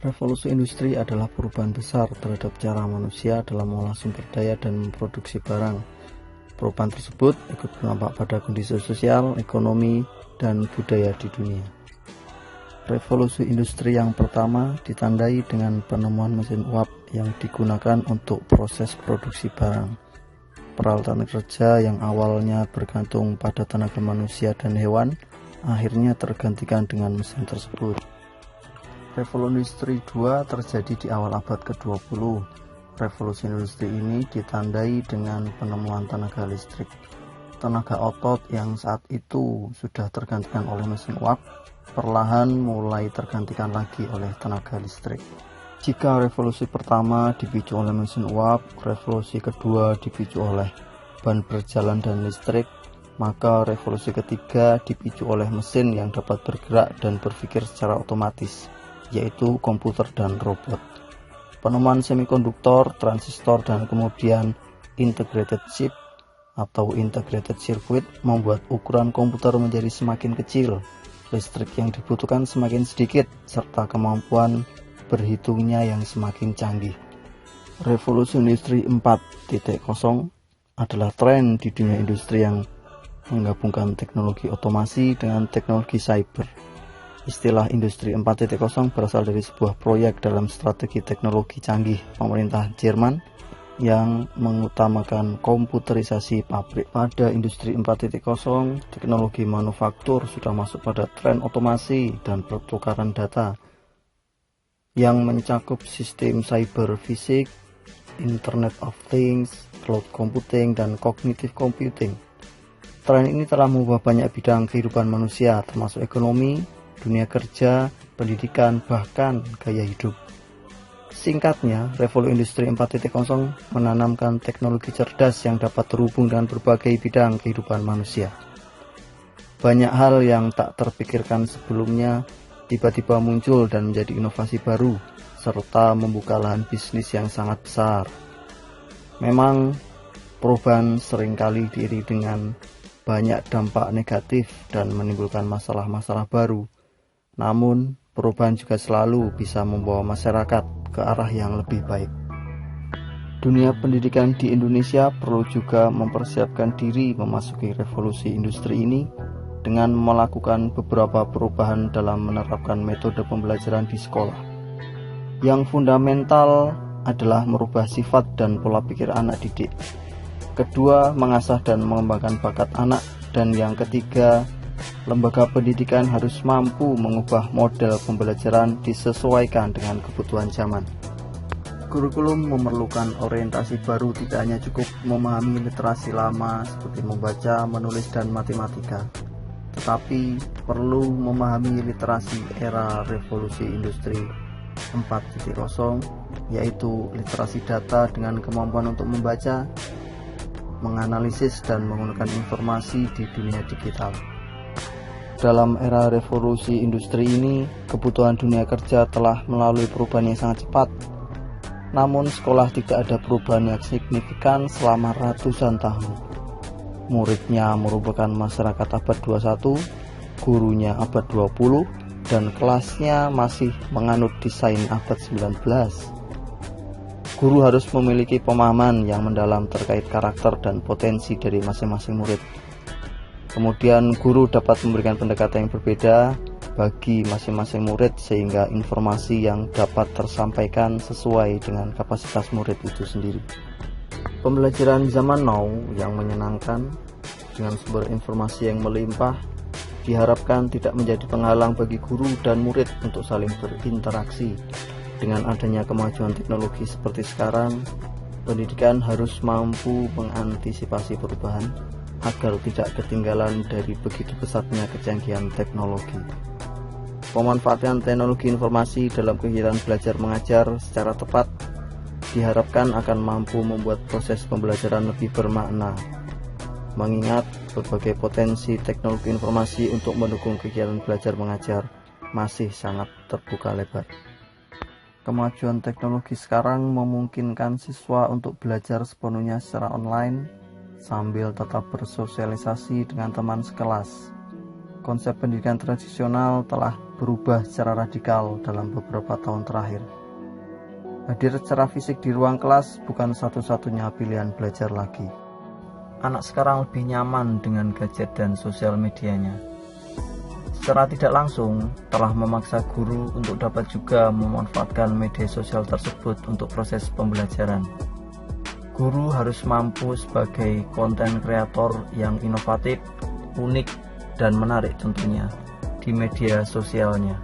Revolusi industri adalah perubahan besar terhadap cara manusia dalam mengolah sumber daya dan memproduksi barang. Perubahan tersebut ikut berdampak pada kondisi sosial, ekonomi, dan budaya di dunia. Revolusi industri yang pertama ditandai dengan penemuan mesin uap yang digunakan untuk proses produksi barang. Peralatan kerja yang awalnya bergantung pada tenaga manusia dan hewan, akhirnya tergantikan dengan mesin tersebut. Revolusi industri 2 terjadi di awal abad ke-20. Revolusi industri ini ditandai dengan penemuan tenaga listrik. Tenaga otot yang saat itu sudah tergantikan oleh mesin uap, perlahan mulai tergantikan lagi oleh tenaga listrik. Jika revolusi pertama dipicu oleh mesin uap, revolusi kedua dipicu oleh ban berjalan dan listrik, maka revolusi ketiga dipicu oleh mesin yang dapat bergerak dan berpikir secara otomatis, yaitu komputer dan robot. Penemuan semikonduktor, transistor, dan kemudian integrated chip atau integrated circuit membuat ukuran komputer menjadi semakin kecil, listrik yang dibutuhkan semakin sedikit, serta kemampuan berhitungnya yang semakin canggih. Revolusi industri 4.0 adalah tren di dunia industri yang menggabungkan teknologi otomasi dengan teknologi cyber. Istilah industri 4.0 berasal dari sebuah proyek dalam strategi teknologi canggih pemerintah Jerman yang mengutamakan komputerisasi pabrik. Pada industri 4.0, teknologi manufaktur sudah masuk pada tren otomasi dan pertukaran data yang mencakup sistem cyber fisik, Internet of Things, cloud computing, dan cognitive computing. Tren ini telah mengubah banyak bidang kehidupan manusia, termasuk ekonomi, dunia kerja, pendidikan, bahkan gaya hidup. Singkatnya, revolusi industri 4.0 menanamkan teknologi cerdas yang dapat terhubung dengan berbagai bidang kehidupan manusia. Banyak hal yang tak terpikirkan sebelumnya tiba-tiba muncul dan menjadi inovasi baru, serta membuka lahan bisnis yang sangat besar. Memang, perubahan seringkali diiringi dengan banyak dampak negatif dan menimbulkan masalah-masalah baru. Namun, perubahan juga selalu bisa membawa masyarakat ke arah yang lebih baik. Dunia pendidikan di Indonesia perlu juga mempersiapkan diri memasuki revolusi industri ini dengan melakukan beberapa perubahan dalam menerapkan metode pembelajaran di sekolah. Yang fundamental adalah merubah sifat dan pola pikir anak didik. Kedua, mengasah dan mengembangkan bakat anak. Dan yang ketiga, lembaga pendidikan harus mampu mengubah model pembelajaran disesuaikan dengan kebutuhan zaman. Kurikulum memerlukan orientasi baru, tidak hanya cukup memahami literasi lama seperti membaca, menulis, dan matematika, tetapi perlu memahami literasi era revolusi industri 4.0, yaitu literasi data dengan kemampuan untuk membaca, menganalisis, dan menggunakan informasi di dunia digital. Dalam era revolusi industri ini, kebutuhan dunia kerja telah melalui perubahan yang sangat cepat. Namun sekolah tidak ada perubahan yang signifikan selama ratusan tahun. Muridnya merupakan masyarakat abad 21, gurunya abad 20, dan kelasnya masih menganut desain abad 19. Guru harus memiliki pemahaman yang mendalam terkait karakter dan potensi dari masing-masing murid. Kemudian guru dapat memberikan pendekatan yang berbeda bagi masing-masing murid sehingga informasi yang dapat tersampaikan sesuai dengan kapasitas murid itu sendiri. Pembelajaran zaman now yang menyenangkan dengan sumber informasi yang melimpah diharapkan tidak menjadi penghalang bagi guru dan murid untuk saling berinteraksi. Dengan adanya kemajuan teknologi seperti sekarang, pendidikan harus mampu mengantisipasi perubahan agar tidak ketinggalan dari begitu pesatnya kecanggihan teknologi. Pemanfaatan teknologi informasi dalam kegiatan belajar mengajar secara tepat diharapkan akan mampu membuat proses pembelajaran lebih bermakna, mengingat berbagai potensi teknologi informasi untuk mendukung kegiatan belajar mengajar masih sangat terbuka lebar. Kemajuan teknologi sekarang memungkinkan siswa untuk belajar sepenuhnya secara online sambil tetap bersosialisasi dengan teman sekelas. konsep pendidikan tradisional telah berubah secara radikal dalam beberapa tahun terakhir. Hadir secara fisik di ruang kelas bukan satu-satunya pilihan belajar lagi. Anak sekarang lebih nyaman dengan gadget dan sosial medianya. Secara tidak langsung, telah memaksa guru untuk dapat juga memanfaatkan media sosial tersebut untuk proses pembelajaran. Guru harus mampu sebagai konten kreator yang inovatif, unik, dan menarik tentunya di media sosialnya.